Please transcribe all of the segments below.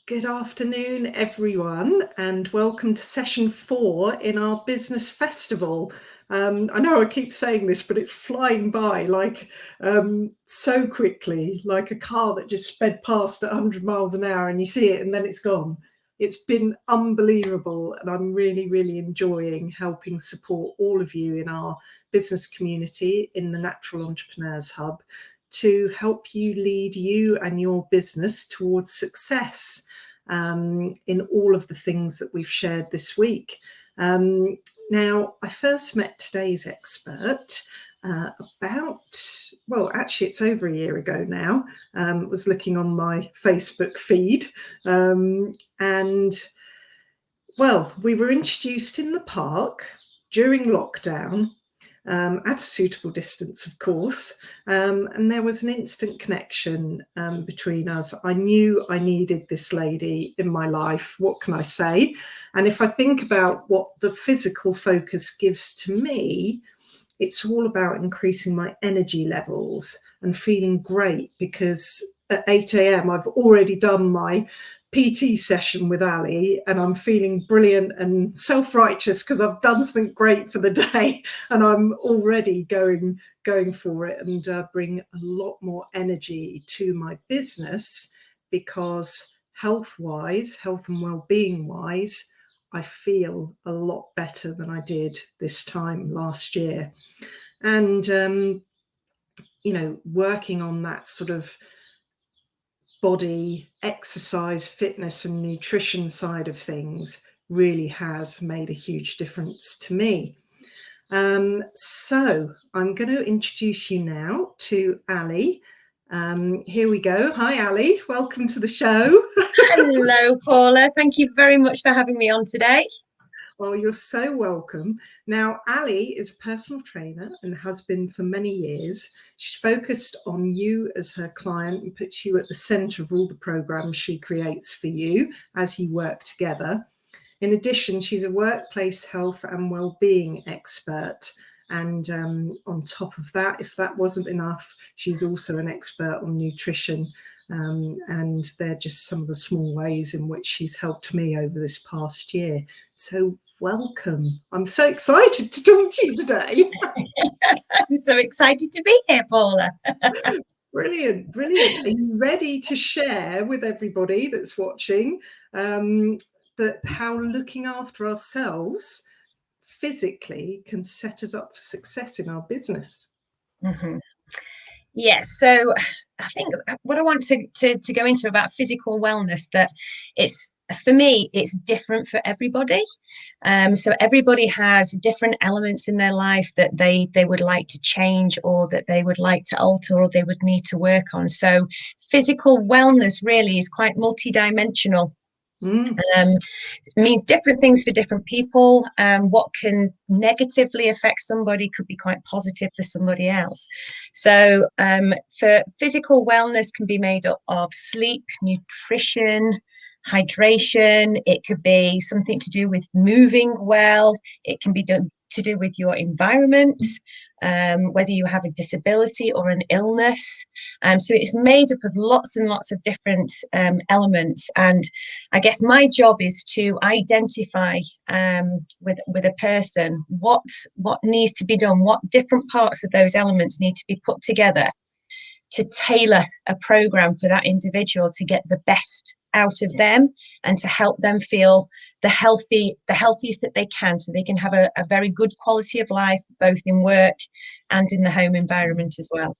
Good afternoon, everyone, and welcome to session 4 in our business festival. I know I keep saying this, but it's flying by like so quickly, like a car that just sped past at 100 miles an hour and you see it and then it's gone. It's been unbelievable, and I'm really, really enjoying helping support all of you in our business community in the Natural Entrepreneurs Hub to help you lead you and your business towards success in all of the things that we've shared this week. Now, I first met today's expert actually it's over a year ago now. Was looking on my Facebook feed and we were introduced in the park during lockdown, at a suitable distance, of course, and there was an instant connection between us. I knew I needed this lady in my life. What can I say? And if I think about what the physical focus gives to me, it's all about increasing my energy levels and feeling great, because at 8 a.m. I've already done my PT session with Ali and I'm feeling brilliant and self-righteous because I've done something great for the day, and I'm already going for it and bring a lot more energy to my business, because health and well-being wise, I feel a lot better than I did this time last year. And working on that sort of body, exercise, fitness and nutrition side of things really has made a huge difference to me. So I'm going to introduce you now to Ali. Here we go. Hi, Ali. Welcome to the show. Hello, Paula. Thank you very much for having me on today. Well, you're so welcome. Now, Ali is a personal trainer and has been for many years. She's focused on you as her client and puts you at the centre of all the programs she creates for you as you work together. In addition, she's a workplace health and well-being expert. And on top of that, if that wasn't enough, she's also an expert on nutrition. And they're just some of the small ways in which she's helped me over this past year. So welcome. I'm so excited to talk to you today. I'm so excited to be here, Paula. Brilliant, brilliant. Are you ready to share with everybody that's watching that how looking after ourselves physically can set us up for success in our business? Mm-hmm. Yes, so I think what I want to go into about physical wellness, that it's, for me, it's different for everybody. So everybody has different elements in their life that they would like to change, or that they would like to alter, or they would need to work on. So physical wellness really is quite multidimensional. It means different things for different people. What can negatively affect somebody could be quite positive for somebody else. So for physical wellness can be made up of sleep, nutrition, hydration. It could be something to do with moving well. It can be done to do with your environment, whether you have a disability or an illness. So it's made up of lots and lots of different elements. And I guess my job is to identify with a person what needs to be done, what different parts of those elements need to be put together to tailor a program for that individual to get the best out of them and to help them feel the healthiest that they can, so they can have a very good quality of life, both in work and in the home environment as well.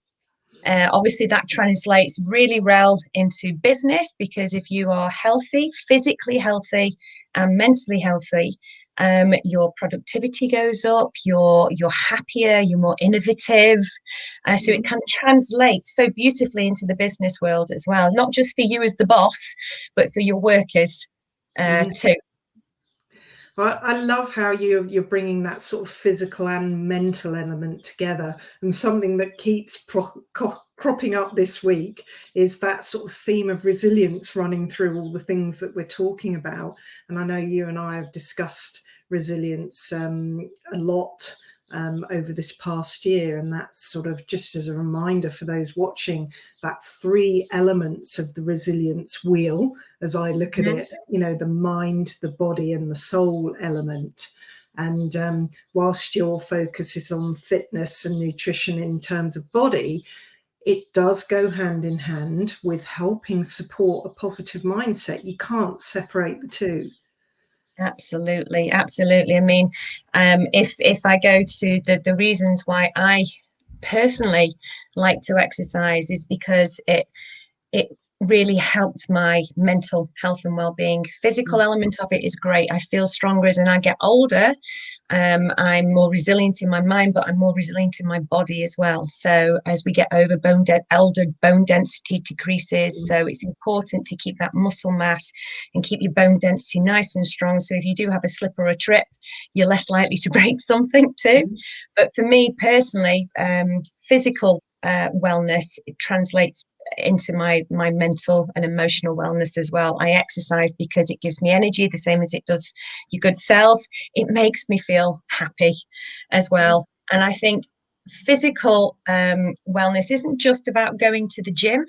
Obviously, that translates really well into business, because if you are healthy, physically healthy and mentally healthy, your productivity goes up, you're happier, you're more innovative. So it can translate so beautifully into the business world as well, not just for you as the boss, but for your workers too. Well, I love how you're bringing that sort of physical and mental element together. And something that keeps cropping up this week is that sort of theme of resilience running through all the things that we're talking about. And I know you and I have discussed resilience a lot over this past year. And that's sort of just as a reminder for those watching, that 3 elements of the resilience wheel, as I look at it, you know, the mind, the body and the soul element. And whilst your focus is on fitness and nutrition in terms of body, it does go hand in hand with helping support a positive mindset. You can't separate the two. Absolutely, absolutely. I mean, if I go to the reasons why I personally like to exercise is because it really helps my mental health and well-being. Physical element of it is great. I feel stronger as I get older. I'm more resilient in my mind, but I'm more resilient in my body as well. So as we get over, elder bone density decreases. So it's important to keep that muscle mass and keep your bone density nice and strong. So if you do have a slip or a trip, you're less likely to break something too. But for me personally, physical wellness, it translates into my mental and emotional wellness as well. I exercise because it gives me energy, the same as it does your good self. It makes me feel happy as well. And I think physical wellness isn't just about going to the gym.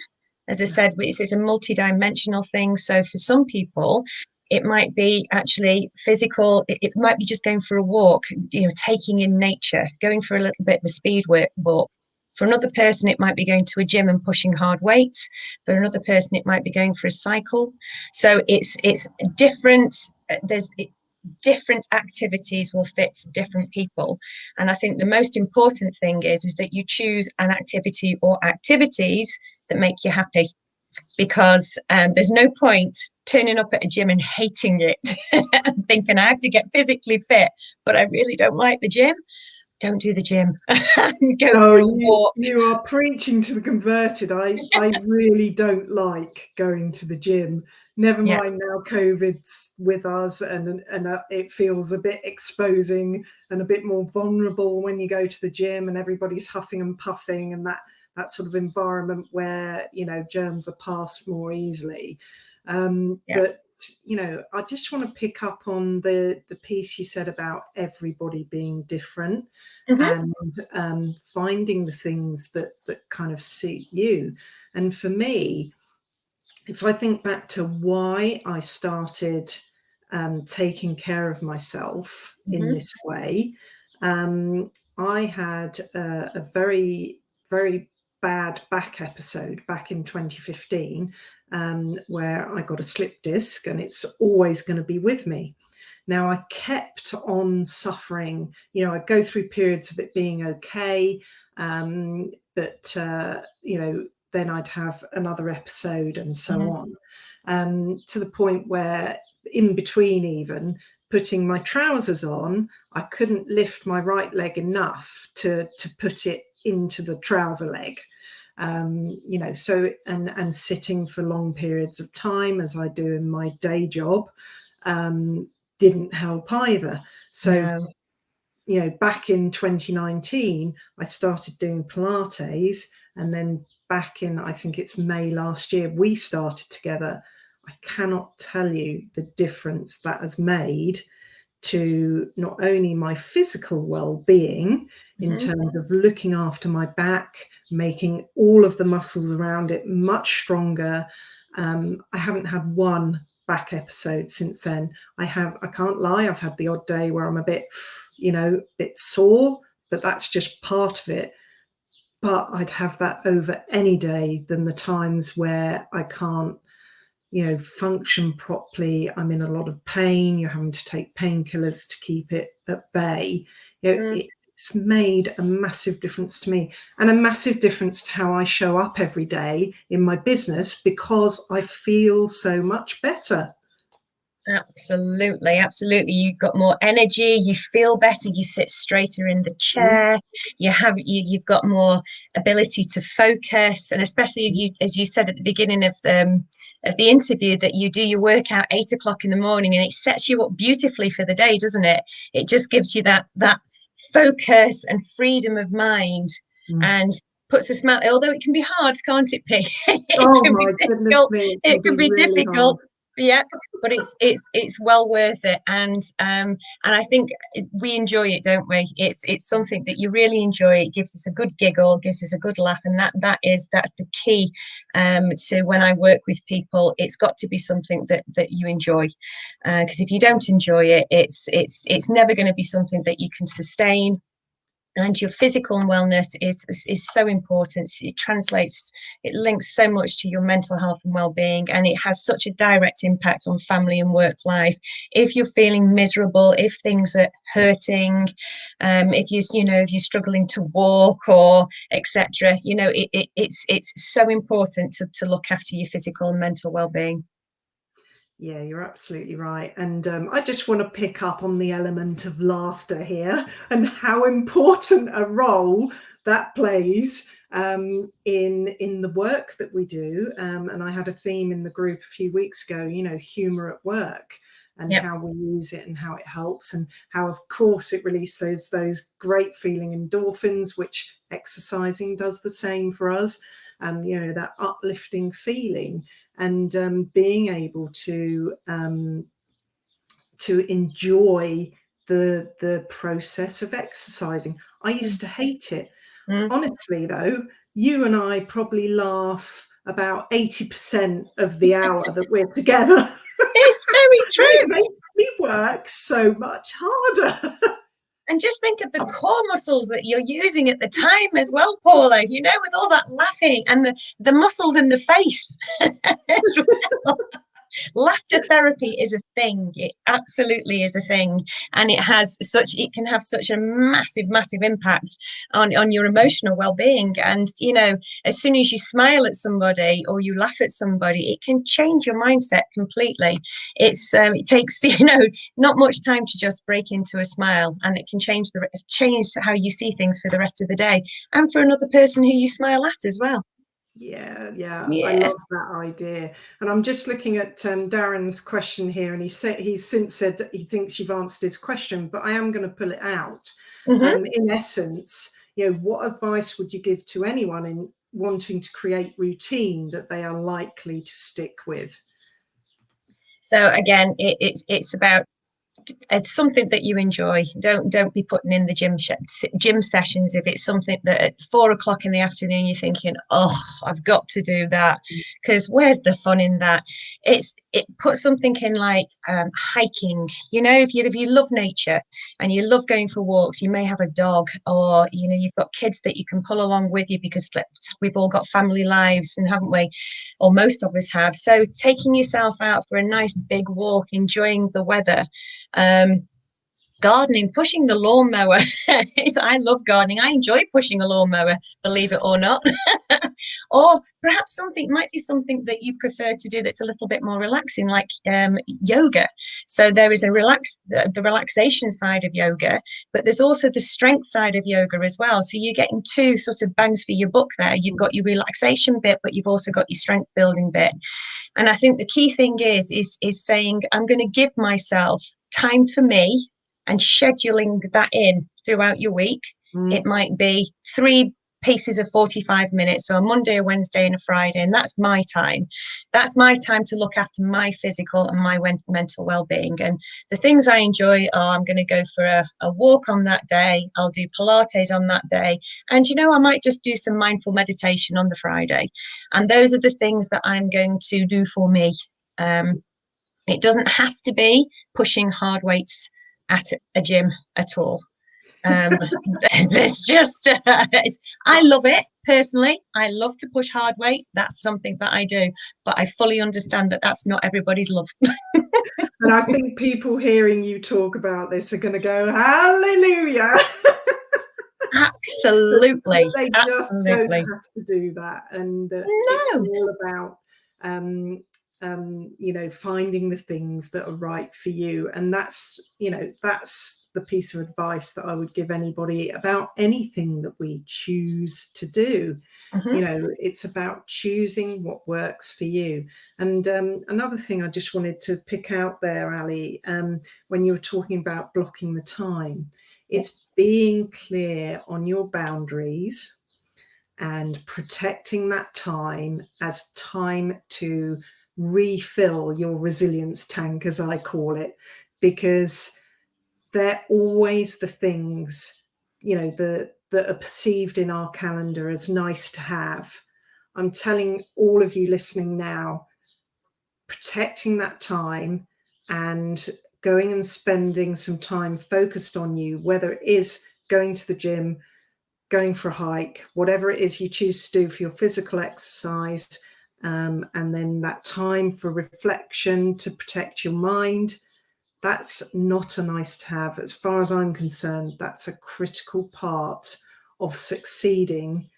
As I said, it's a multi-dimensional thing. So for some people, it might be actually physical. It might be just going for a walk, you know, taking in nature, going for a little bit of a speed walk. For another person, it might be going to a gym and pushing hard weights. For another person, it might be going for a cycle. So it's different. There's different activities will fit different people. And I think the most important thing is that you choose an activity or activities that make you happy. Because there's no point turning up at a gym and hating it and thinking I have to get physically fit, but I really don't like the gym. Don't do the gym. Go for a walk. You are preaching to the converted. I really don't like going to the gym. Never mind now COVID's with us, and it feels a bit exposing and a bit more vulnerable when you go to the gym and everybody's huffing and puffing, and that sort of environment where, you know, germs are passed more easily. But you know, I just want to pick up on the piece you said about everybody being different and finding the things that kind of suit you. And for me, if I think back to why I started taking care of myself in this way, I had a very, very bad back episode back in 2015 where I got a slip disc, and it's always going to be with me. Now, I kept on suffering. You know, I'd go through periods of it being okay, but you know, then I'd have another episode and so on, to the point where in between even putting my trousers on, I couldn't lift my right leg enough to put it into the trouser leg. You know, so and sitting for long periods of time, as I do in my day job, didn't help either. So, you know, back in 2019, I started doing Pilates, and then back in, I think it's May last year, we started together. I cannot tell you the difference that has made to not only my physical well-being in terms of looking after my back, making all of the muscles around it much stronger. I haven't had one back episode since then. I can't lie, I've had the odd day where I'm a bit, you know, bit sore, but that's just part of it. But I'd have that over any day than the times where I can't, you know, function properly. I'm in a lot of pain. You're having to take painkillers to keep it at bay. You know, it's made a massive difference to me, and a massive difference to how I show up every day in my business, because I feel so much better. Absolutely, absolutely. You've got more energy, you feel better, you sit straighter in the chair, you've got more ability to focus. And especially you, as you said at the beginning of the interview, that you do your workout 8 o'clock in the morning, and it sets you up beautifully for the day, doesn't it? It just gives you that focus and freedom of mind, and puts a smile, although it can be hard, can't it be? It can be difficult. It can be difficult. Yeah, but it's well worth it, and I think we enjoy it, don't we? It's something that you really enjoy. It gives us a good giggle, gives us a good laugh, and that's the key to when I work with people. It's got to be something that you enjoy, because if you don't enjoy it, it's never going to be something that you can sustain. And your physical wellness is so important. It translates, it links so much to your mental health and well-being, and it has such a direct impact on family and work life. If you're feeling miserable, if things are hurting, if if you're struggling to walk or etc., it's so important to look after your physical and mental well-being. Yeah, you're absolutely right. And I just want to pick up on the element of laughter here and how important a role that plays in the work that we do. And I had a theme in the group a few weeks ago, humor at work, and Yep. how we use it and how it helps, and how, of course, it releases those great feeling endorphins, which exercising does the same for us. That uplifting feeling, and being able to enjoy the process of exercising. I used to hate it. Mm. Honestly, though, you and I probably laugh about 80% of the hour that we're together. It's very It true. makes me work so much harder. And just think of the core muscles that you're using at the time as well, Paula, with all that laughing and the muscles in the face as well. Laughter therapy is a thing. It absolutely is a thing, and it can have such a massive impact on your emotional well-being. And as soon as you smile at somebody or you laugh at somebody, it can change your mindset completely. It takes not much time to just break into a smile, and it can change how you see things for the rest of the day, and for another person who you smile at as well. Yeah, I Yeah. love that idea. And I'm just looking at Darren's question here, and he's since said he thinks you've answered his question, but I am going to pull it out. Mm-hmm. In essence, what advice would you give to anyone in wanting to create routine that they are likely to stick with? So again, it's about, it's something that you enjoy. Don't be putting in the gym sessions if it's something that at 4 o'clock in the afternoon you're thinking, oh, I've got to do that, because where's the fun in that? It puts something in like hiking. If you love nature and you love going for walks, you may have a dog, or you've got kids that you can pull along with you, because we've all got family lives, and haven't we? Or most of us have. So taking yourself out for a nice big walk, enjoying the weather, um, gardening, pushing the lawnmower. I love gardening. I enjoy pushing a lawnmower, believe it or not. Or perhaps something might be something that you prefer to do that's a little bit more relaxing, like yoga. So there is the relaxation side of yoga, but there's also the strength side of yoga as well. So you're getting two sort of bangs for your buck there. You've got your relaxation bit, but you've also got your strength building bit. And I think the key thing is saying, I'm going to give myself time for me, and scheduling that in throughout your week. It Mm. might be 3 pieces of 45 minutes, so a Monday, a Wednesday, and a Friday. And that's my time. That's my time to look after my physical and my mental well-being. And the things I enjoy are, I'm going to go for a walk on that day. I'll do Pilates on that day. And, I might just do some mindful meditation on the Friday. And those are the things that I'm going to do for me. It doesn't have to be pushing hard weights at a gym at all. It's just, I love it personally. I love to push hard weights. That's something that I do, but I fully understand that that's not everybody's love. And I think people hearing you talk about this are going to go, hallelujah. Absolutely. They just don't Absolutely. have to do that, and it's No. all about finding the things that are right for you. And that's the piece of advice that I would give anybody about anything that we choose to do. Mm-hmm. It's about choosing what works for you. And another thing I just wanted to pick out there, Ali, when you were talking about blocking the time, it's being clear on your boundaries and protecting that time as time to refill your resilience tank, as I call it, because they're always the things, that are perceived in our calendar as nice to have. I'm telling all of you listening now, protecting that time and going and spending some time focused on you, whether it is going to the gym, going for a hike, whatever it is you choose to do for your physical exercise, and then that time for reflection to protect your mind. That's not a nice to have. As far as I'm concerned, that's a critical part of succeeding,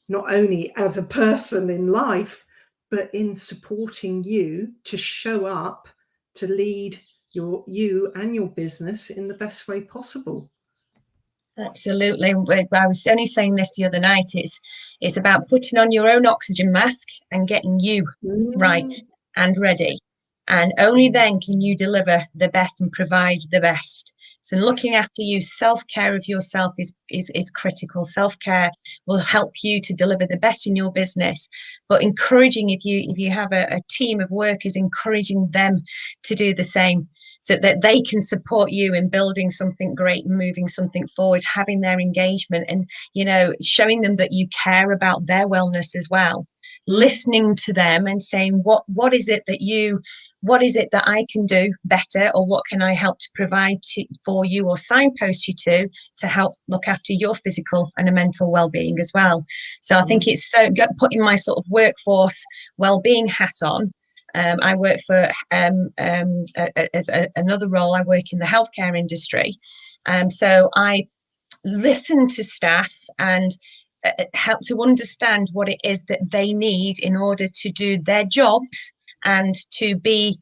not only as a person in life, but in supporting you to show up to lead you and your business in the best way possible. Absolutely. I was only saying this the other night. It's about putting on your own oxygen mask and getting you right and ready. And only then can you deliver the best and provide the best. So looking after you, self-care of yourself is critical. Self-care will help you to deliver the best in your business. But encouraging, if you have a team of workers, encouraging them to do the same, so that they can support you in building something great and moving something forward, having their engagement and, showing them that you care about their wellness as well. Listening to them and saying, what is it that I can do better, or what can I help to provide for you or signpost you to help look after your physical and mental well-being as well. So I think it's so putting my sort of workforce well-being hat on. I work for as another role. I work in the healthcare industry, so I listen to staff and help to understand what it is that they need in order to do their jobs and to be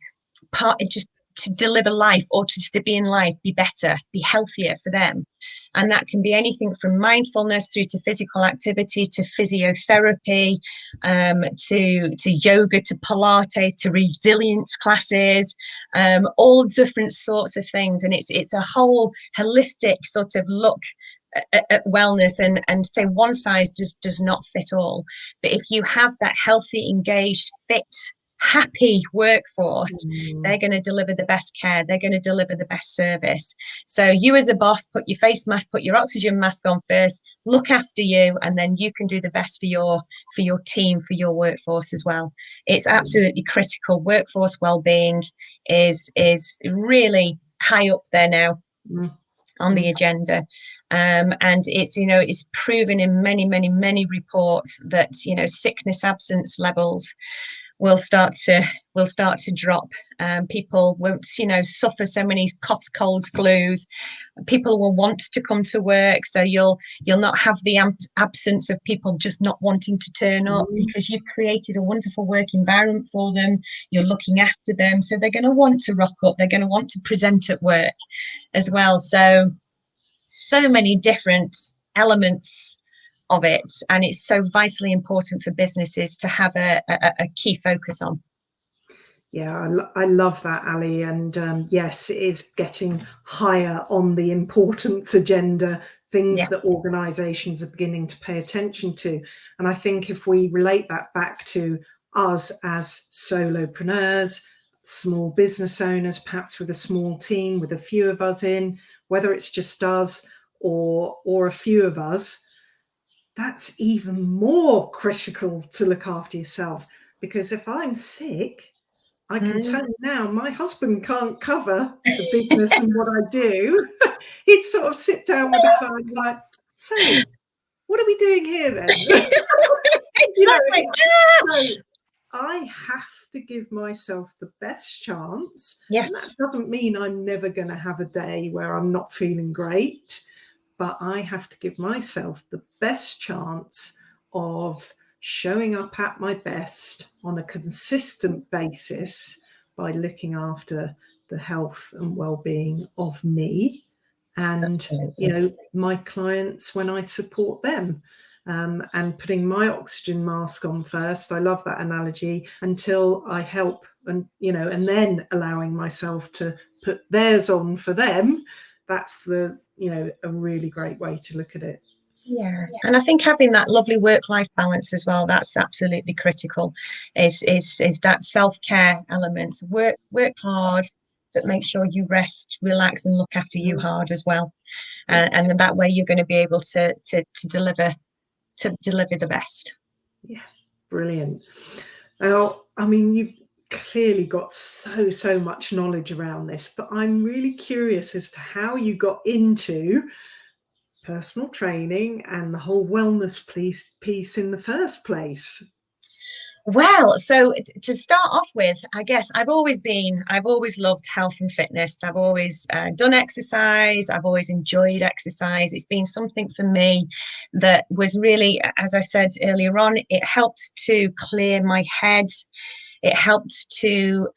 just to deliver life, or just to be in life, be better, be healthier for them. And that can be anything from mindfulness through to physical activity, to physiotherapy, to yoga, to Pilates, to resilience classes, all different sorts of things. And it's a whole holistic sort of look at wellness, and say one size does not fit all. But if you have that healthy, engaged, fit, happy workforce, they're going to deliver the best care, they're going to deliver the best service. So you as a boss, put your face mask, put your oxygen mask on first, look after you, and then you can do the best for your team, for your workforce as well. It's absolutely critical. Workforce well-being is really high up there now on the agenda. And it's proven in many reports that sickness absence levels will start to drop. People won't suffer so many coughs, colds, flus. People will want to come to work, so you'll not have the absence of people just not wanting to turn up, because you've created a wonderful work environment for them. You're looking after them, so they're going to want to rock up, they're going to want to present at work as well. So many different elements of it, and it's so vitally important for businesses to have a key focus on. Yeah, I love that, Ali. And yes, it is getting higher on the importance agenda, things that organisations are beginning to pay attention to. And I think if we relate that back to us as solopreneurs, small business owners, perhaps with a small team, with a few of us in, whether it's just us or a few of us, that's even more critical to look after yourself. Because if I'm sick, I can tell you now, my husband can't cover the business and what I do. He'd sort of sit down with a client like, so what are we doing here then? Exactly. So I have to give myself the best chance. Yes. And that doesn't mean I'm never going to have a day where I'm not feeling great, but I have to give myself the best chance of showing up at my best on a consistent basis by looking after the health and well-being of me and my clients when I support them, and putting my oxygen mask on first. I love that analogy, until I help, and and then allowing myself to put theirs on for them. That's a really great way to look at it. Yeah, and I think having that lovely work-life balance as well, that's absolutely critical. Is that self-care element. Work hard, but make sure you rest, relax, and look after you Mm, hard as well. yes. And then that way you're going to be able to deliver the best. Yeah, brilliant. Now, I mean, you've clearly got so much knowledge around this, but I'm really curious as to how you got into personal training and the whole wellness piece in the first place. Well, so to start off with, I guess I've always loved health and fitness. I've always done exercise. I've always enjoyed exercise. It's been something for me that was really, as I said earlier on, it helped to clear my head. It helped to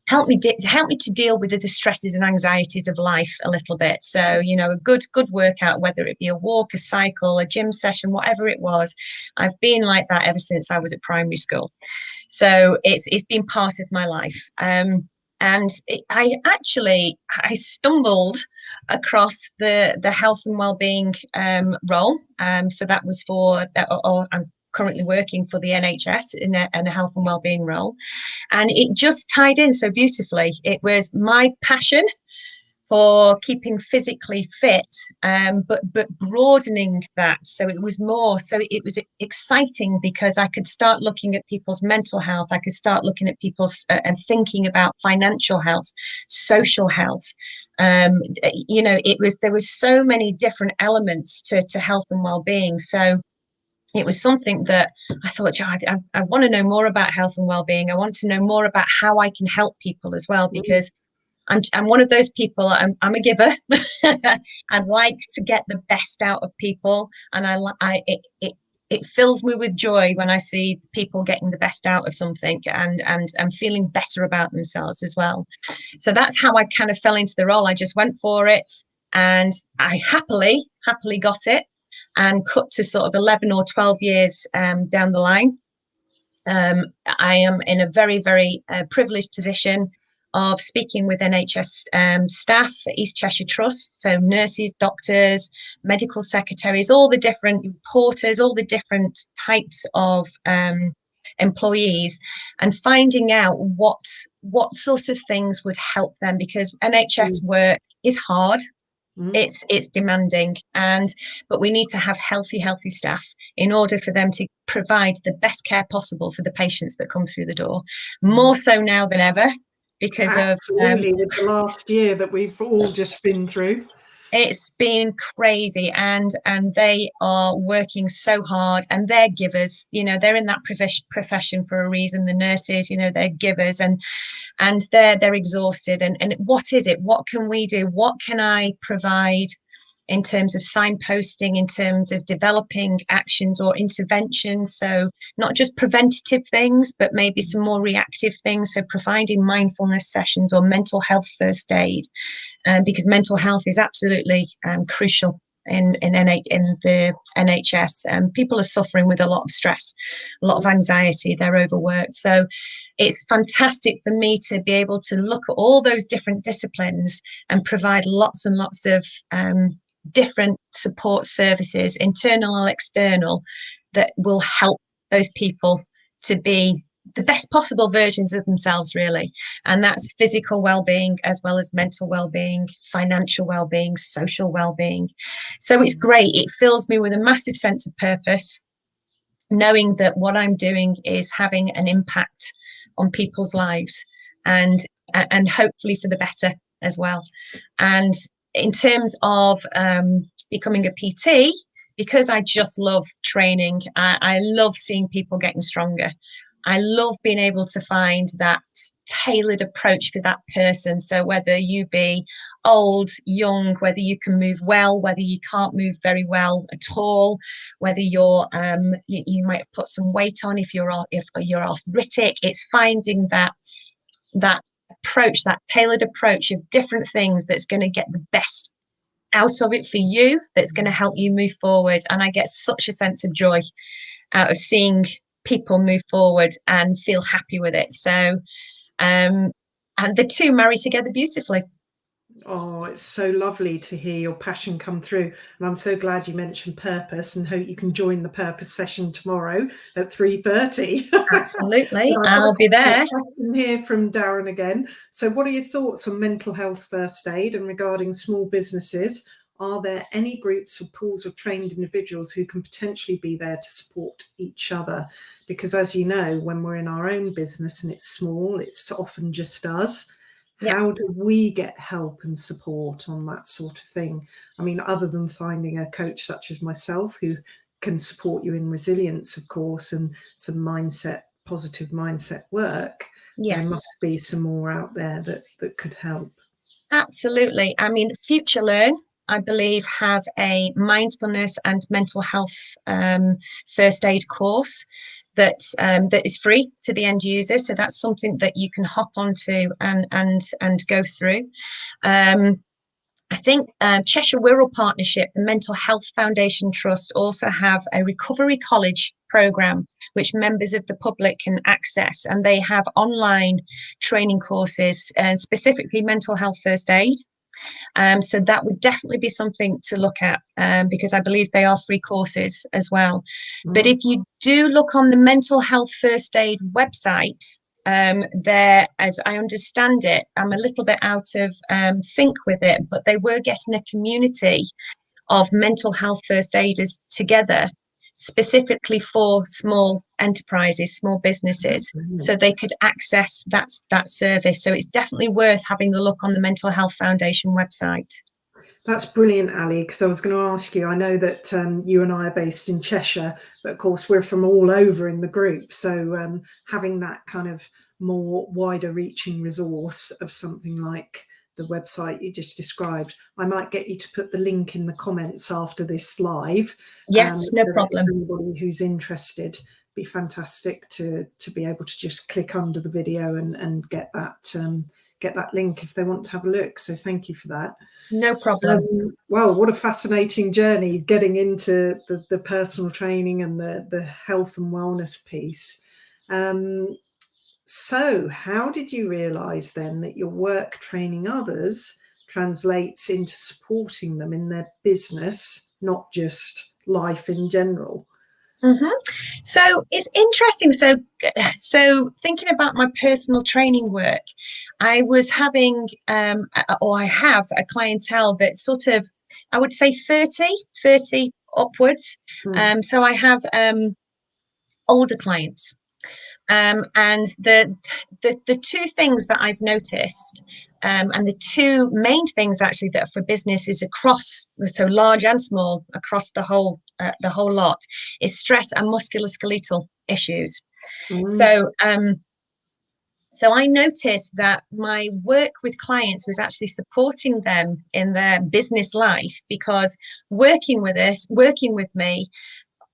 help me to deal with the stresses and anxieties of life a little bit. So, you know, a good workout, whether it be a walk, a cycle, a gym session, whatever it was, I've been like that ever since I was at primary school. So it's been part of my life. And I stumbled across the health and well-being role. So that was I'm currently working for the NHS in a health and well-being role, and it just tied in so beautifully. It was my passion for keeping physically fit, but broadening that. So it was more. So it was exciting because I could start looking at people's mental health. I could start looking at people's and thinking about financial health, social health. You know, there was so many different elements to health and well-being. So it was something that I thought, I want to know more about health and well-being. I want to know more about how I can help people as well, because I'm one of those people. I'm a giver. I'd like to get the best out of people, and it fills me with joy when I see people getting the best out of something and feeling better about themselves as well. So that's how I kind of fell into the role. I just went for it, and I happily got it, and cut to sort of 11 or 12 years down the line. I am in a very privileged position of speaking with NHS staff at East Cheshire Trust, so nurses, doctors, medical secretaries, all the different porters, all the different types of employees, and finding out what sort of things would help them, because NHS work is hard. Mm. It's demanding, but we need to have healthy staff in order for them to provide the best care possible for the patients that come through the door, more so now than ever because of Absolutely, with the last year that we've all just been through. it's been crazy, and they are working so hard, and they're givers. You know, they're in that profession for a reason. The nurses, you know, they're givers, and they're exhausted. And what is it? What can we do? What can I provide in terms of signposting, in terms of developing actions or interventions? So not just preventative things, but maybe some more reactive things. So providing mindfulness sessions or mental health first aid, because mental health is absolutely crucial in the NHS. People are suffering with a lot of stress, a lot of anxiety. They're overworked. So it's fantastic for me to be able to look at all those different disciplines and provide lots and lots of different support services, internal and external, that will help those people to be the best possible versions of themselves, really. And that's physical well-being as well as mental well-being, financial well-being, social well-being. So it's great. It fills me with a massive sense of purpose, knowing that what I'm doing is having an impact on people's lives, and hopefully for the better as well. And in terms of becoming a PT, because I just love training, I love seeing people getting stronger. I love being able to find that tailored approach for that person. So whether you be old, young, whether you can move well, whether you can't move very well at all, whether you might have put some weight on, if you're arthritic, it's finding that approach, that tailored approach of different things that's going to get the best out of it for you, that's going to help you move forward. And I get such a sense of joy out of seeing people move forward and feel happy with it. So and the two marry together beautifully. Oh, it's so lovely to hear your passion come through. And I'm so glad you mentioned purpose, and hope you can join the purpose session tomorrow at 3:30. Absolutely, So I've got I'll be a there. question here from Darren again. So what are your thoughts on mental health first aid and regarding small businesses? Are there any groups or pools of trained individuals who can potentially be there to support each other? Because as you know, when we're in our own business and it's small, it's often just us. Yeah. How do we get help and support on that sort of thing? I mean, other than finding a coach such as myself who can support you in resilience, of course, and some positive mindset work, there Yes. must be some more out there that could help. Absolutely. I mean, Future Learn, I believe, have a mindfulness and mental health first aid course that is free to the end user. So that's something that you can hop onto and go through. I think Cheshire Wirral Partnership, the Mental Health Foundation Trust, also have a recovery college program which members of the public can access, and they have online training courses, specifically mental health first aid. So that would definitely be something to look at, because I believe they are free courses as well. But if you do look on the mental health first aid website, there, as I understand it, I'm a little bit out of sync with it, but they were getting a community of mental health first aiders together specifically for small enterprises, small businesses, so they could access that service. So it's definitely worth having a look on the Mental Health Foundation website. That's brilliant, Ali, because I was going to ask you, I know that you and I are based in Cheshire, but of course we're from all over in the group. So having that kind of more wider reaching resource of something like the website you just described, I might get you to put the link in the comments after this live. Yes, no So that problem. anybody who's interested, be fantastic to be able to just click under the video and get that link if they want to have a look. So thank you for that. No problem. Well, what a fascinating journey getting into the personal training and the health and wellness piece. So how did you realize then that your work training others translates into supporting them in their business, not just life in general? So it's interesting. So thinking about my personal training work, I was having, or I have a clientele that's sort of, I would say 30 upwards. So I have older clients. And the two things that I've noticed, and the two main things actually that are for business is across, so large and small, across the whole lot, is stress and musculoskeletal issues. So so I noticed that my work with clients was actually supporting them in their business life, because working with me,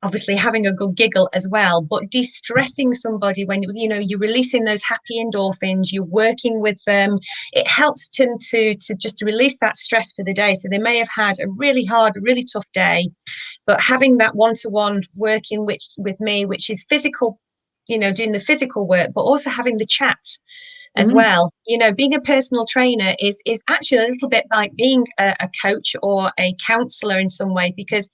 obviously having a good giggle as well, but de-stressing somebody when you're releasing those happy endorphins, you're working with them, it helps to just release that stress for the day. So they may have had a really hard, really tough day, but having that one-to-one working with me, which is physical, doing the physical work, but also having the chat as well. Being a personal trainer is actually a little bit like being a coach or a counselor in some way, because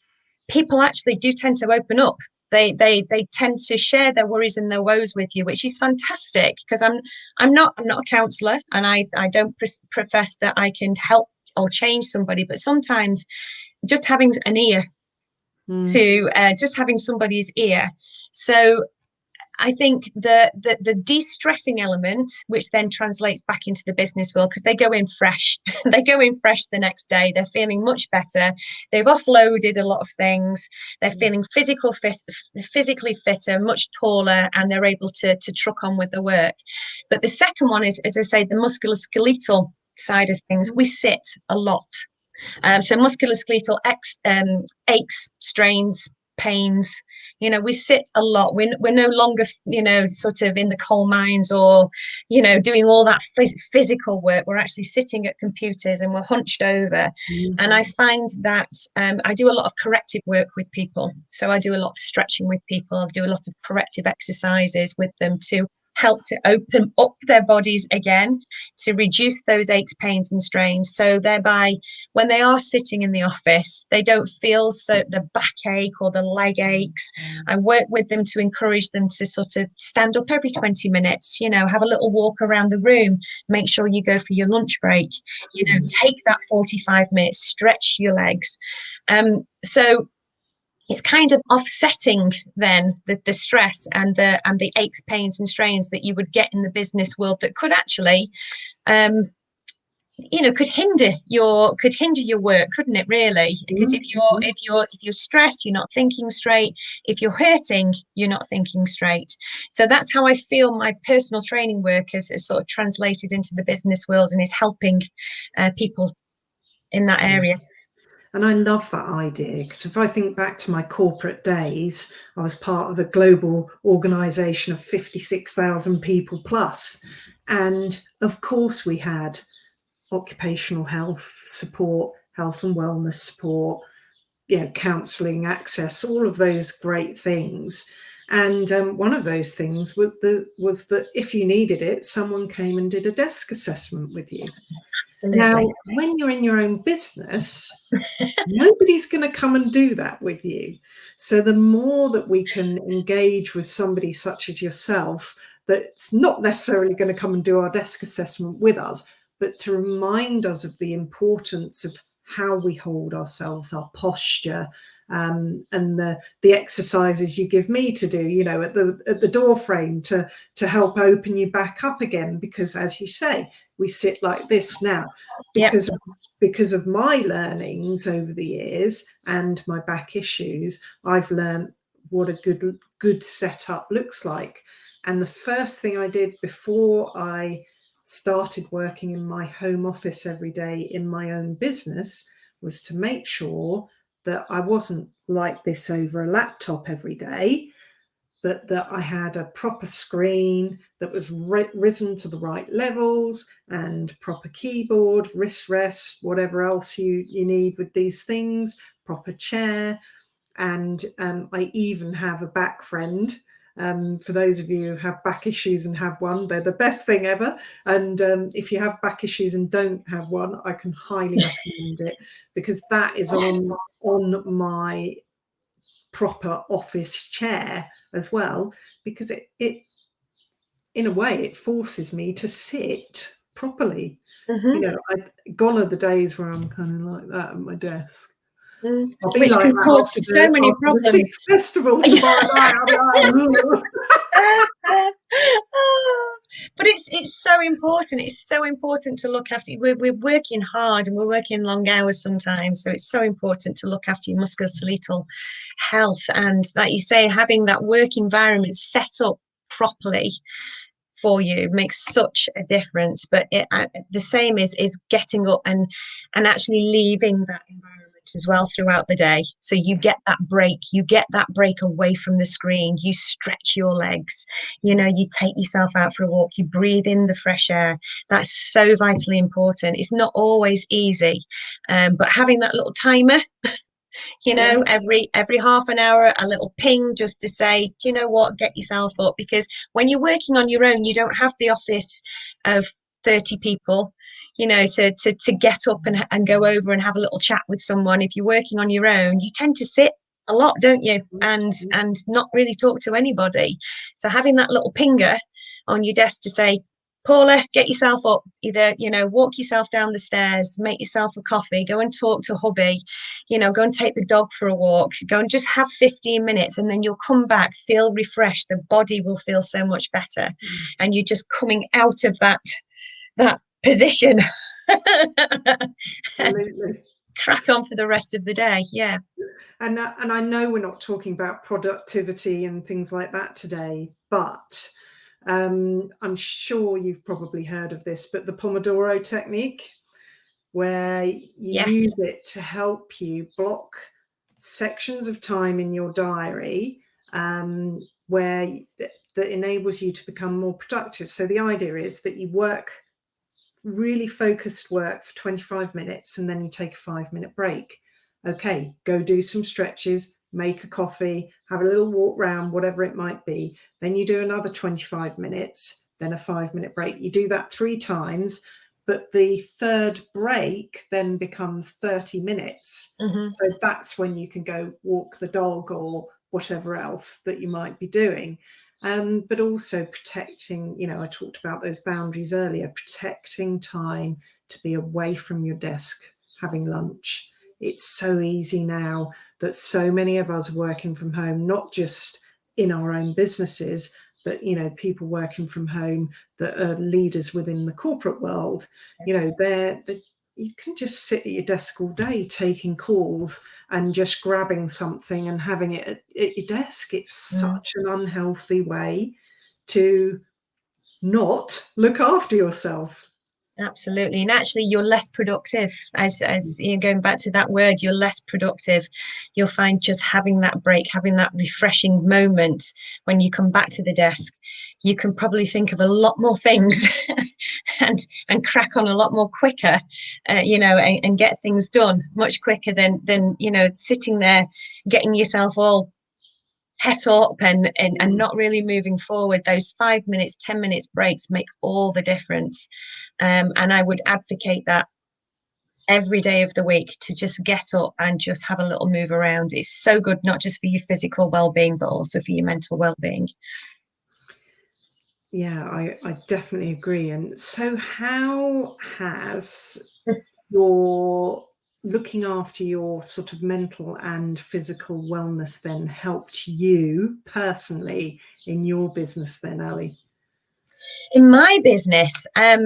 people actually do tend to open up. They tend to share their worries and their woes with you, which is fantastic, because I'm not a counselor, and I don't profess that I can help or change somebody, but sometimes just having an ear to just having somebody's ear. So I think the de-stressing element, which then translates back into the business world, because they go in fresh, they go in fresh the next day. They're feeling much better. They've offloaded a lot of things. They're feeling physically fitter, much taller, and they're able to truck on with the work. But the second one is, as I say, the musculoskeletal side of things. We sit a lot. So musculoskeletal aches, strains, pains. We sit a lot. We're no longer, sort of in the coal mines or, doing all that physical work. We're actually sitting at computers and we're hunched over. And I find that I do a lot of corrective work with people. So I do a lot of stretching with people. I do a lot of corrective exercises with them to help to open up their bodies again, to reduce those aches, pains, and strains. So thereby, when they are sitting in the office, they don't feel so the backache or the leg aches. I work with them to encourage them to sort of stand up every 20 minutes, have a little walk around the room, make sure you go for your lunch break, take that 45 minutes, stretch your legs. So it's kind of offsetting then the stress and the aches, pains, and strains that you would get in the business world that could actually could hinder your work, couldn't it, really? Because if you're stressed, you're not thinking straight. If you're hurting, you're not thinking straight. So that's how I feel my personal training work has sort of translated into the business world and is helping people in that area. And I love that idea, because if I think back to my corporate days, I was part of a global organization of 56,000 people plus. And of course, we had occupational health support, health and wellness support, counselling, access, all of those great things. And one of those things was that if you needed it, someone came and did a desk assessment with you. Absolutely. Now, when you're in your own business, nobody's going to come and do that with you. So the more that we can engage with somebody such as yourself, that's not necessarily going to come and do our desk assessment with us, but to remind us of the importance of how we hold ourselves, our posture, and the exercises you give me to do, at the door frame to help open you back up again. Because as you say, we sit like this now because of my learnings over the years and my back issues. I've learned what a good setup looks like. And the first thing I did before I started working in my home office every day in my own business was to make sure that I wasn't like this over a laptop every day, but that I had a proper screen that was risen to the right levels, and proper keyboard, wrist rests, whatever else you need with these things, proper chair. And I even have a back friend. For those of you who have back issues and have one, they're the best thing ever. And if you have back issues and don't have one, I can highly recommend it, because that is on my proper office chair as well, because it in a way it forces me to sit properly. Gone are the days where I'm kind of like that at my desk. I'll be Which like can that cause so many problems. The festival tomorrow night. But it's so important. It's so important to look after. We're working hard and we're working long hours sometimes. So it's so important to look after your musculoskeletal health. And like you say, having that work environment set up properly for you makes such a difference. But the same is getting up and actually leaving that environment as well throughout the day. So you get that break away from the screen, you stretch your legs, you take yourself out for a walk, you breathe in the fresh air. That's so vitally important. It's not always easy, but having that little timer, every half an hour, a little ping just to say, do you know what, get yourself up. Because when you're working on your own, you don't have the office of 30 people, to get up and go over and have a little chat with someone. If you're working on your own, you tend to sit a lot, don't you, and not really talk to anybody. So having that little pinger on your desk to say, Paula, get yourself up, either, walk yourself down the stairs, make yourself a coffee, go and talk to hubby, go and take the dog for a walk, go and just have 15 minutes, and then you'll come back, feel refreshed, the body will feel so much better, and you're just coming out of that position. Absolutely. Crack on for the rest of the day. Yeah. And I know we're not talking about productivity and things like that today, but I'm sure you've probably heard of this, but the Pomodoro technique, where you use it to help you block sections of time in your diary, where that enables you to become more productive. So the idea is that you work really focused work for 25 minutes and then you take a 5-minute break. Okay, go do some stretches, make a coffee, have a little walk round, whatever it might be. Then you do another 25 minutes, then a 5-minute break. You do that 3 times, but the third break then becomes 30 minutes. So that's when you can go walk the dog or whatever else that you might be doing. But also protecting, I talked about those boundaries earlier, protecting time to be away from your desk having lunch. It's so easy now that so many of us are working from home, not just in our own businesses, but people working from home that are leaders within the corporate world. You can just sit at your desk all day taking calls and just grabbing something and having it at your desk. It's such an unhealthy way to not look after yourself. Absolutely. And actually you're less productive as going back to that word, you're less productive. You'll find just having that break, having that refreshing moment when you come back to the desk, you can probably think of a lot more things and crack on a lot more quicker, and get things done much quicker than sitting there getting yourself all het up and not really moving forward. Those 5 minutes, 10 minutes breaks make all the difference. And I would advocate that every day of the week, to just get up and just have a little move around. It's so good, not just for your physical well-being, but also for your mental well-being. Yeah, I definitely agree. And so how has your looking after your sort of mental and physical wellness then helped you personally in your business then, Ali? In my business, I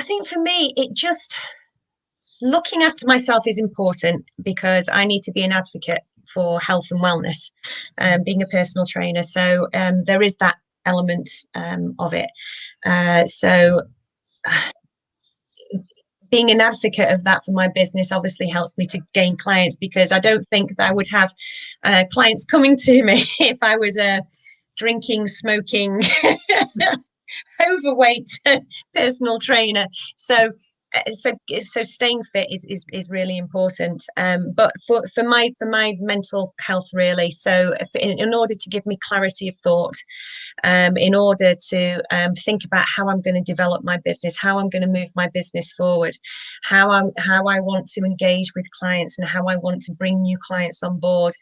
think for me, it just looking after myself is important because I need to be an advocate for health and wellness, being a personal trainer. So there is that element of it. So being an advocate of that for my business obviously helps me to gain clients, because I don't think that I would have clients coming to me if I was a drinking, smoking, overweight personal trainer. So staying fit is really important. But for my mental health, really. So in order to give me clarity of thought, in order to think about how I'm going to develop my business, how I'm going to move my business forward, how I want to engage with clients, and how I want to bring new clients on board.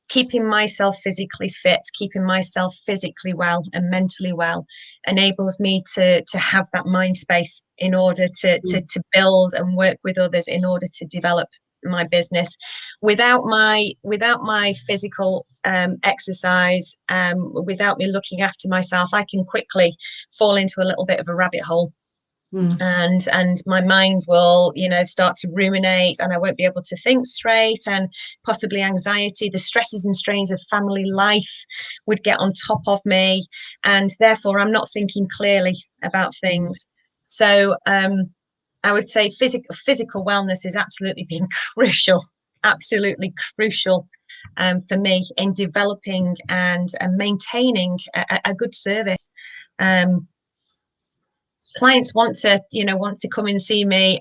Keeping myself physically fit, keeping myself physically well and mentally well enables me to have that mind space in order to build and work with others in order to develop my business. Without my physical exercise, without me looking after myself, I can quickly fall into a little bit of a rabbit hole. And my mind will start to ruminate, and I won't be able to think straight, and possibly anxiety, the stresses and strains of family life would get on top of me, and therefore I'm not thinking clearly about things. So I would say physical wellness has absolutely been absolutely crucial for me in developing and maintaining a good service. Clients want to come and see me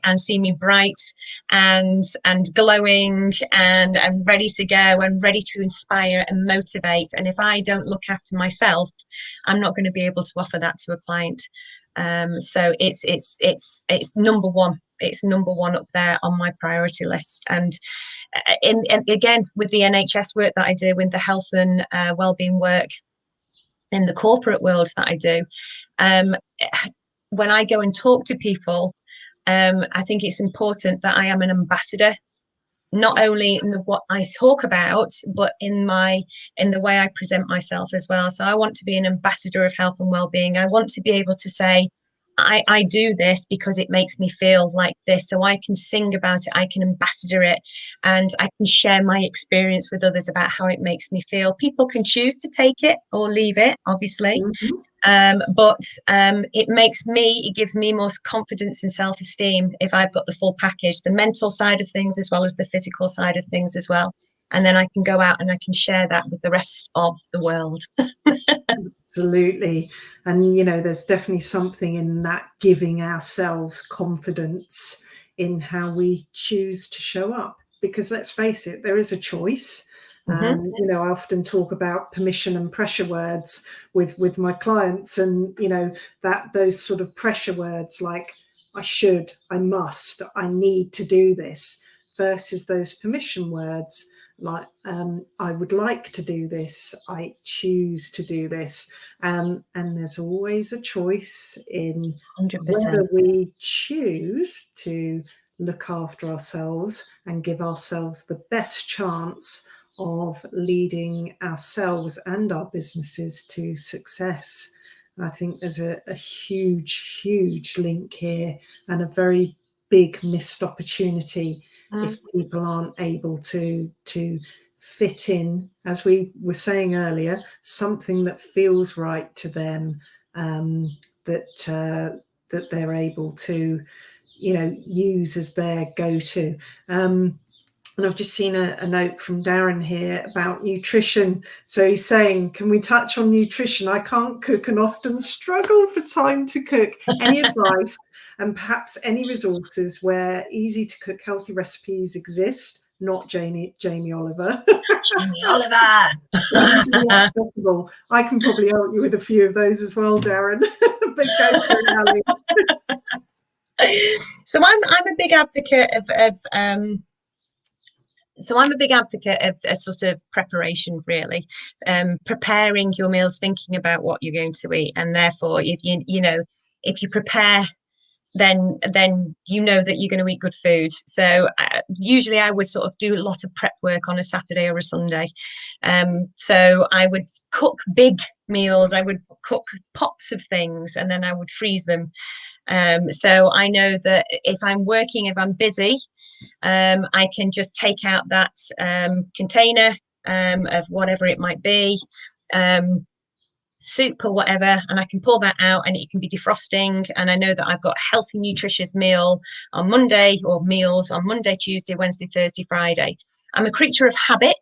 bright and glowing and ready to go and ready to inspire and motivate. And if I don't look after myself, I'm not going to be able to offer that to a client. So it's number one. It's number one up there on my priority list. And again, with the NHS work that I do, with the health and wellbeing work in the corporate world that I do, when I go and talk to people, I think it's important that I am an ambassador, not only in what I talk about, but in the way I present myself as well. So I want to be an ambassador of health and well-being. I want to be able to say, I do this because it makes me feel like this. So I can sing about it, I can ambassador it, and I can share my experience with others about how it makes me feel. People can choose to take it or leave it, obviously. But it gives me more confidence and self-esteem if I've got the full package, the mental side of things as well as the physical side of things as well. And then I can go out and I can share that with the rest of the world. Absolutely. And, there's definitely something in that, giving ourselves confidence in how we choose to show up. Because let's face it, there is a choice. You know, I often talk about permission and pressure words with my clients, and you know, that those sort of pressure words like I should, I must, I need to do this, versus those permission words like I would like to do this, I choose to do this, and there's always a choice in 100%. whether we choose to look after ourselves and give ourselves the best chance of leading ourselves and our businesses to success. I think there's a huge link here, and a very big missed opportunity if people aren't able to fit in, as we were saying earlier, something that feels right to them, that they're able to, you know, use as their go-to. And I've just seen a note from Darren here about nutrition. So he's saying, can we touch on nutrition? I can't cook and often struggle for time to cook. Any advice and perhaps any resources where easy to cook healthy recipes exist? Not Jamie Oliver. Jamie Oliver. Easily accessible. I can probably help you with a few of those as well, Darren. But go for it, Ali. So I'm a big advocate of a sort of preparation, really, preparing your meals, thinking about what you're going to eat, and therefore, if you prepare, then you know that you're going to eat good food. So usually I would sort of do a lot of prep work on a Saturday or a Sunday. So I would cook big meals, I would cook pots of things, and then I would freeze them. So I know that if I'm working, if I'm busy, I can just take out that container of whatever it might be, soup or whatever, and I can pull that out and it can be defrosting, and I know that I've got a healthy, nutritious meal on Monday, or meals on Monday, Tuesday, Wednesday, Thursday, Friday. I'm a creature of habit,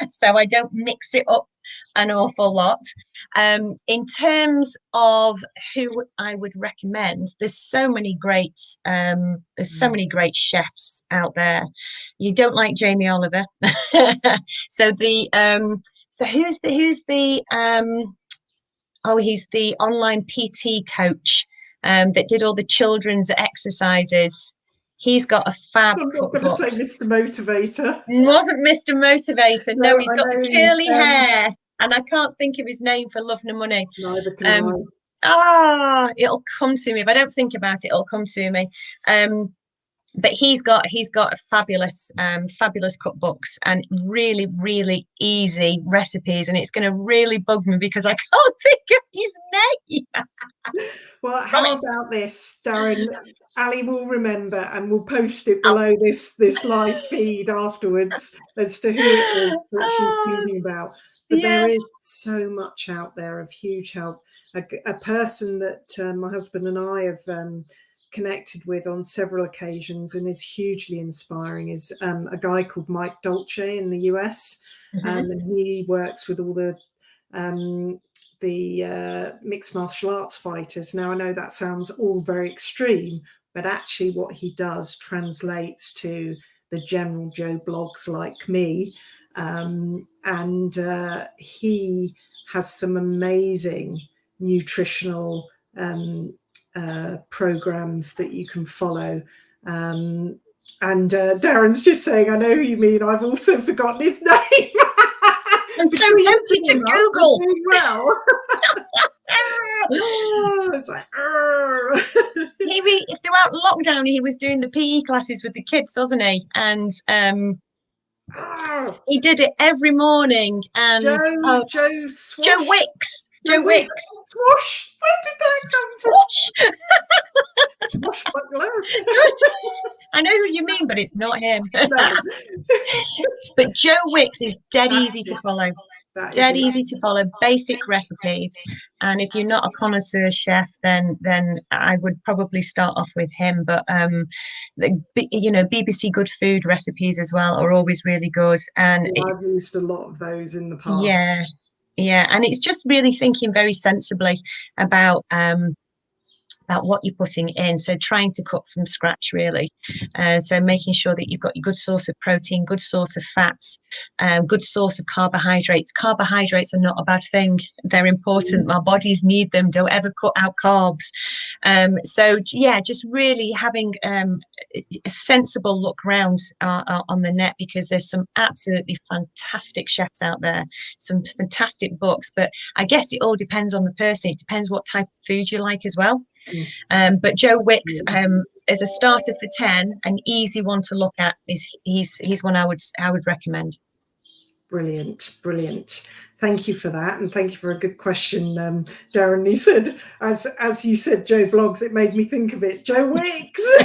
so I don't mix it up an awful lot. In terms of who I would recommend, there's so many great chefs out there. You don't like Jamie Oliver, so who's the he's the online PT coach that did all the children's exercises. He's got a fab cookbook. I'm not going to say Mr. Motivator. Wasn't Mr. Motivator. No, he's got the curly hair, and I can't think of his name for love nor money. Neither can I. It'll come to me. If I don't think about it, it'll come to me. But he's got a fabulous cookbooks and really easy recipes, and it's going to really bug me because I can't think of his name. Well, how about this, Darren? Ali will remember, and we'll post it below this live feed afterwards as to who it is that she's thinking about. But there is so much out there of huge help. A person that my husband and I have connected with on several occasions and is hugely inspiring is a guy called Mike Dolce in the US, and he works with all the mixed martial arts fighters. Now, I know that sounds all very extreme, but actually what he does translates to the general Joe blogs like me, and he has some amazing nutritional programs that you can follow. And Darren's just saying, I know who you mean. I've also forgotten his name. I'm so tempted to Google. Well, it's like, throughout lockdown, he was doing the PE classes with the kids, wasn't he? And he did it every morning. And Joe Wicks. Swoosh. Where did that come from? Swoosh. Swashbuckler. I know who you mean, but it's not him. No. But Joe Wicks is dead easy to follow. Dead easy to follow, basic recipes. And if you're not a connoisseur chef, then I would probably start off with him. But BBC Good Food recipes as well are always really good. And I've used a lot of those in the past. Yeah, and it's just really thinking very sensibly about about what you're putting in. So trying to cook from scratch, really. So making sure that you've got your good source of protein, good source of fats, good source of carbohydrates. Carbohydrates are not a bad thing. They're important. Our bodies need them. Don't ever cut out carbs. So yeah, just really having a sensible look around on the net, because there's some absolutely fantastic chefs out there, some fantastic books. But I guess it all depends on the person. It depends what type of food you like as well. But Joe Wicks, as a starter for 10, an easy one to look at, is he's one I would recommend. Brilliant, brilliant. Thank you for that, and thank you for a good question, Darren. He said, as you said, Joe Blogs, it made me think of it, Joe Wicks.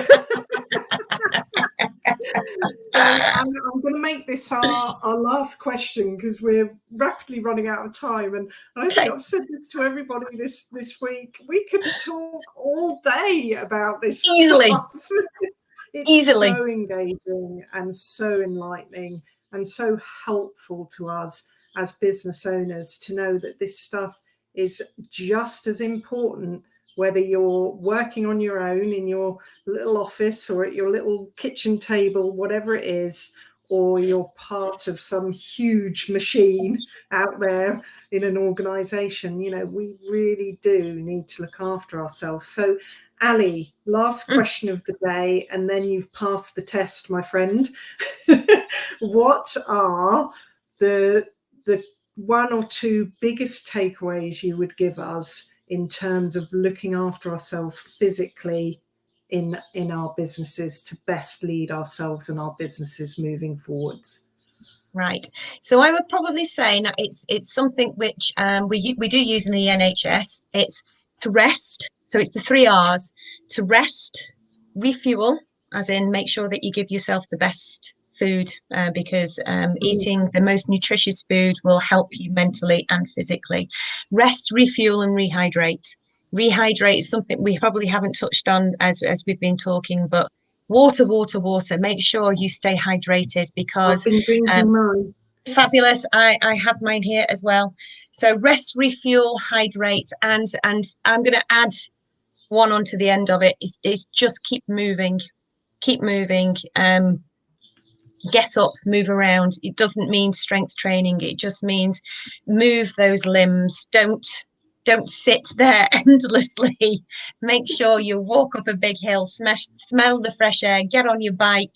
So I'm going to make this our last question, because we're rapidly running out of time, and I think I've said this to everybody this week. We could talk all day about this easily stuff. It's so engaging and so enlightening and so helpful to us as business owners to know that this stuff is just as important, whether you're working on your own in your little office or at your little kitchen table, whatever it is, or you're part of some huge machine out there in an organization. You know, we really do need to look after ourselves. So Ali, last question of the day, and then you've passed the test, my friend. What are the one or two biggest takeaways you would give us in terms of looking after ourselves physically in our businesses to best lead ourselves and our businesses moving forwards? Right. So I would probably say, now it's something which we do use in the NHS. It's to rest. So it's the 3 R's: to rest, refuel, as in make sure that you give yourself the best food, because eating the most nutritious food will help you mentally and physically. Rest, refuel, and rehydrate. Rehydrate is something we probably haven't touched on as we've been talking, but water. Make sure you stay hydrated, because I've been drinking mine. Fabulous. I have mine here as well. So rest, refuel, hydrate, and I'm going to add one onto the end of it. Is just keep moving. Get up, move around. It doesn't mean strength training. It just means move those limbs. Don't sit there endlessly. Make sure you walk up a big hill, smell the fresh air, get on your bike,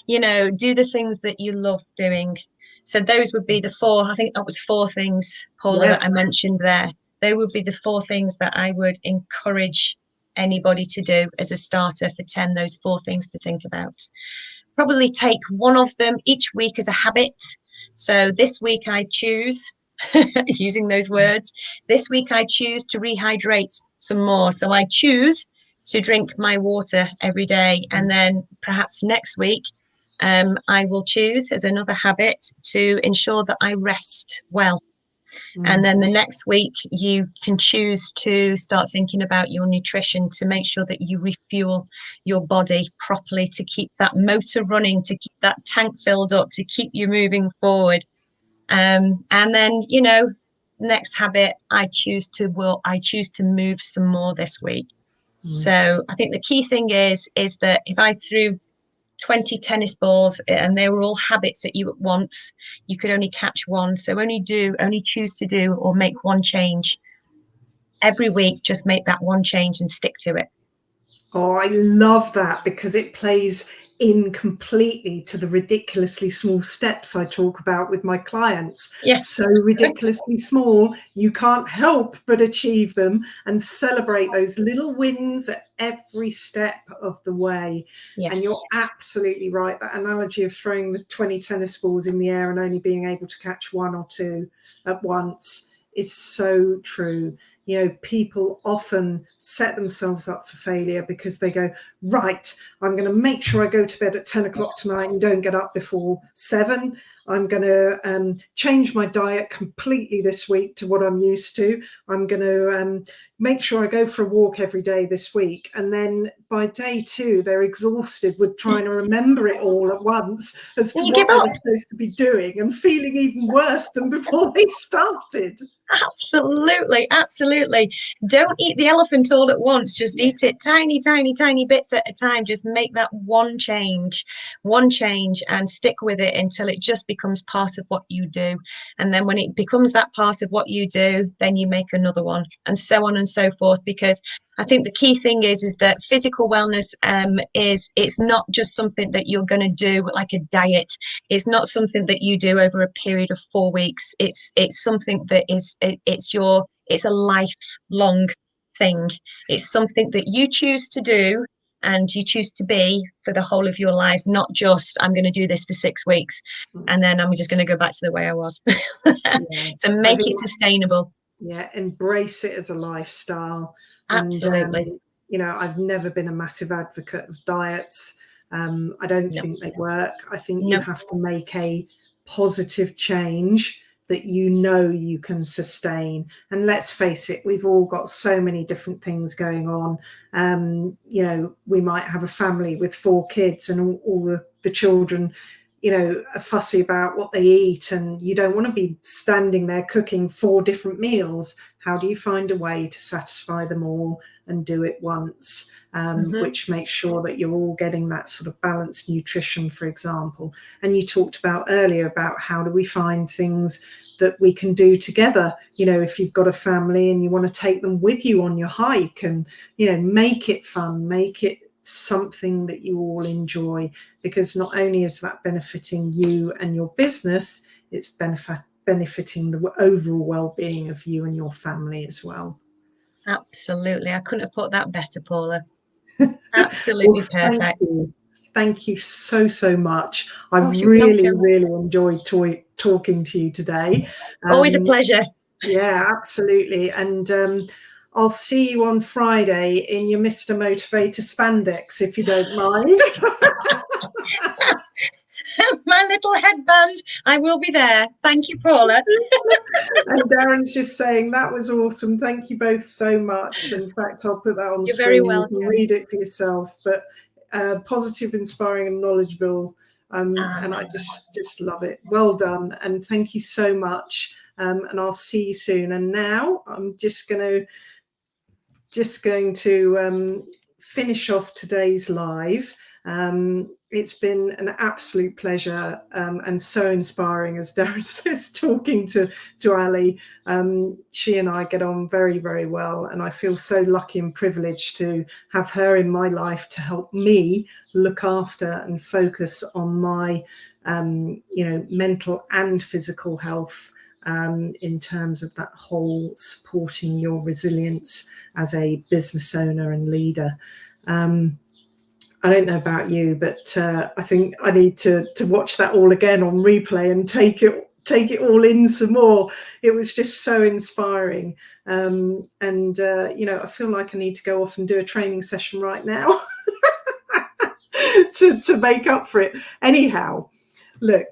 do the things that you love doing. So those would be the 4, I think that was 4 things, Paula, that I mentioned there. They would be the 4 things that I would encourage anybody to do as a starter for 10, those 4 things to think about. Probably take one of them each week as a habit. So this week I choose, using those words, this week I choose to rehydrate some more. So I choose to drink my water every day. And then perhaps next week, I will choose as another habit to ensure that I rest well. And then the next week, you can choose to start thinking about your nutrition to make sure that you refuel your body properly, to keep that motor running, to keep that tank filled up, to keep you moving forward. And then, next habit, I choose to move some more this week. So I think the key thing is that if I threw 20 tennis balls and they were all habits at you at once, you could only catch one. So only choose to do or make one change every week. Just make that one change and stick to it. Oh, I love that, because it plays in completely to the ridiculously small steps I talk about with my clients. Yes. So ridiculously small, you can't help but achieve them and celebrate those little wins at every step of the way. Yes. And you're absolutely right. That analogy of throwing the 20 tennis balls in the air and only being able to catch 1 or 2 at once is so true. People often set themselves up for failure because they go, right, I'm going to make sure I go to bed at 10 o'clock tonight and don't get up before 7. I'm going to change my diet completely this week to what I'm used to. I'm going to make sure I go for a walk every day this week. And then by day 2, they're exhausted with trying to remember it all at once as to what they were supposed to be doing, and feeling even worse than before they started. Absolutely, absolutely. Don't eat the elephant all at once. Just eat it tiny, tiny, tiny bits at a time. Just make that one change, and stick with it until it just becomes part of what you do. And then when it becomes that part of what you do, then you make another one, and so on and so forth. Because I think the key thing is that physical wellness it's not just something that you're going to do like a diet. It's not something that you do over a period of 4 weeks. It's something that it's a lifelong thing. It's something that you choose to do and you choose to be for the whole of your life, not just I'm going to do this for 6 weeks and then I'm just going to go back to the way I was. Yeah. So make it sustainable. Yeah, embrace it as a lifestyle. And Absolutely. you know, I've never been a massive advocate of diets. I don't No. think they work. I think you No. have to make a positive change that you know you can sustain. And let's face it, we've all got so many different things going on. You know, we might have a family with 4 kids and all the children, you know, are fussy about what they eat, and you don't want to be standing there cooking 4 different meals. How do you find a way to satisfy them all and do it once, which makes sure that you're all getting that sort of balanced nutrition, for example? And you talked about earlier about how do we find things that we can do together. You know, if you've got a family and you want to take them with you on your hike, and, you know, make it fun, make it something that you all enjoy, because not only is that benefiting you and your business, it's benefiting the overall well-being of you and your family as well. Absolutely. I couldn't have put that better, Paula. Absolutely Well, perfect. thank you so much. I've Oh, you're really welcome. enjoyed talking to you today. Always a pleasure. Yeah, absolutely. And I'll see you on Friday in your Mr. Motivator spandex, if you don't mind. My little headband. I will be there. Thank you, Paula. And Darren's just saying that was awesome. Thank you both so much. In fact, I'll put that on You're screen. very You can welcome. read it for yourself. But positive, inspiring, and knowledgeable. And I just love it. Well done, and thank you so much. And I'll see you soon. And now I'm just going to finish off today's live. It's been an absolute pleasure, and so inspiring, as Darren says, talking to Ali. She and I get on very well, and I feel so lucky and privileged to have her in my life to help me look after and focus on my you know, mental and physical health, in terms of that whole supporting your resilience as a business owner and leader. I don't know about you, but I think I need to watch that all again on replay and take it all in some more. It was just so inspiring. And you know, I feel like I need to go off and do a training session right now to make up for it. Anyhow, look,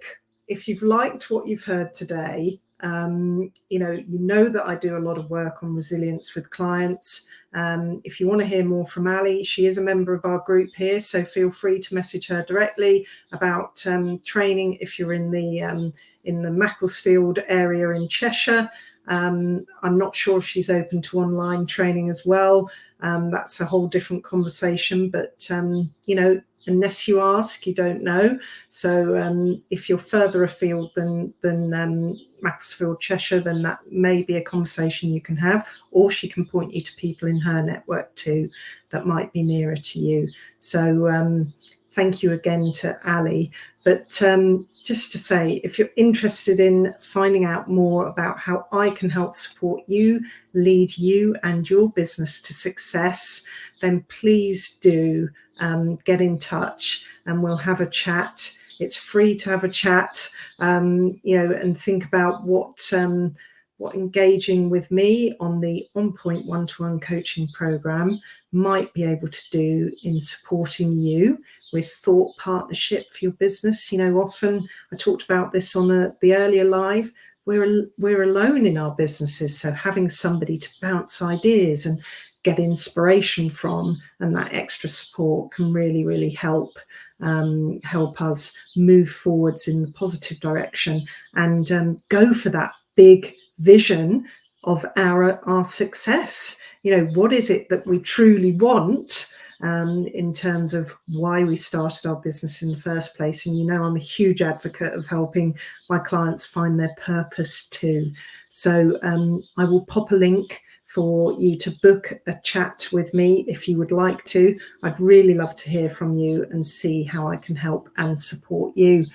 if you've liked what you've heard today, you know that I do a lot of work on resilience with clients. If you want to hear more from Ali, she is a member of our group here, so feel free to message her directly about training if you're in the Macclesfield area in Cheshire. I'm not sure if she's open to online training as well. That's a whole different conversation, but you know, unless you ask, you don't know. So if you're further afield than Macclesfield, Cheshire, then that may be a conversation you can have, or she can point you to people in her network too that might be nearer to you. So thank you again to Ali. But just to say, if you're interested in finding out more about how I can help support you, lead you and your business to success, then please do get in touch and we'll have a chat. It's free to have a chat, you know, and think about what engaging with me on the On Point one-to-one coaching program might be able to do in supporting you with thought partnership for your business. You know, often I talked about this on the earlier live. We're alone in our businesses, so having somebody to bounce ideas and get inspiration from, and that extra support can really help us move forwards in the positive direction and go for that big vision of our success. You know, what is it that we truly want in terms of why we started our business in the first place? And you know, I'm a huge advocate of helping my clients find their purpose too. So I will pop a link for you to book a chat with me if you would like to. I'd really love to hear from you and see how I can help and support you.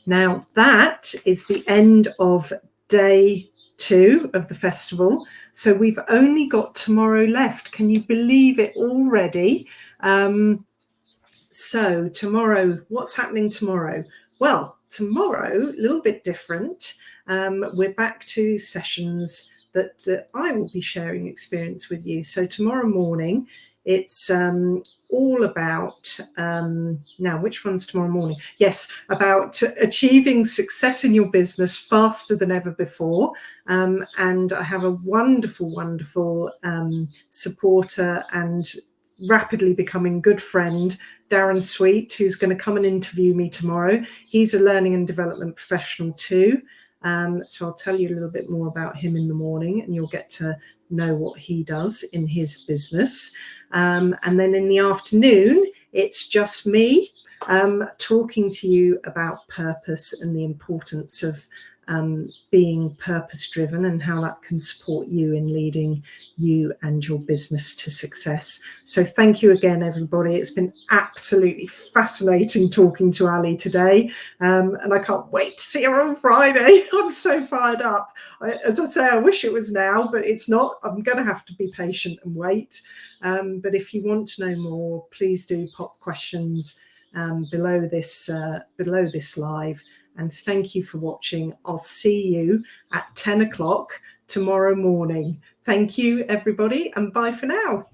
Now, that is the end of day 2 of the festival. So we've only got tomorrow left. Can you believe it already? So tomorrow, what's happening tomorrow? Well, tomorrow, a little bit different. We're back to sessions that I will be sharing experience with you. So tomorrow morning, it's all about, now which one's tomorrow morning? Yes, about achieving success in your business faster than ever before. And I have a wonderful, wonderful supporter and rapidly becoming good friend, Darren Sweet, who's going to come and interview me tomorrow. He's a learning and development professional too. So I'll tell you a little bit more about him in the morning, and you'll get to know what he does in his business. And then in the afternoon, it's just me talking to you about purpose and the importance of being purpose-driven and how that can support you in leading you and your business to success. So thank you again, everybody. It's been absolutely fascinating talking to Ali today, and I can't wait to see her on Friday. I'm so fired up. As I say, I wish it was now, but it's not. I'm going to have to be patient and wait. But if you want to know more, please do pop questions below this live. And thank you for watching. I'll see you at 10 o'clock tomorrow morning. Thank you, everybody, and bye for now.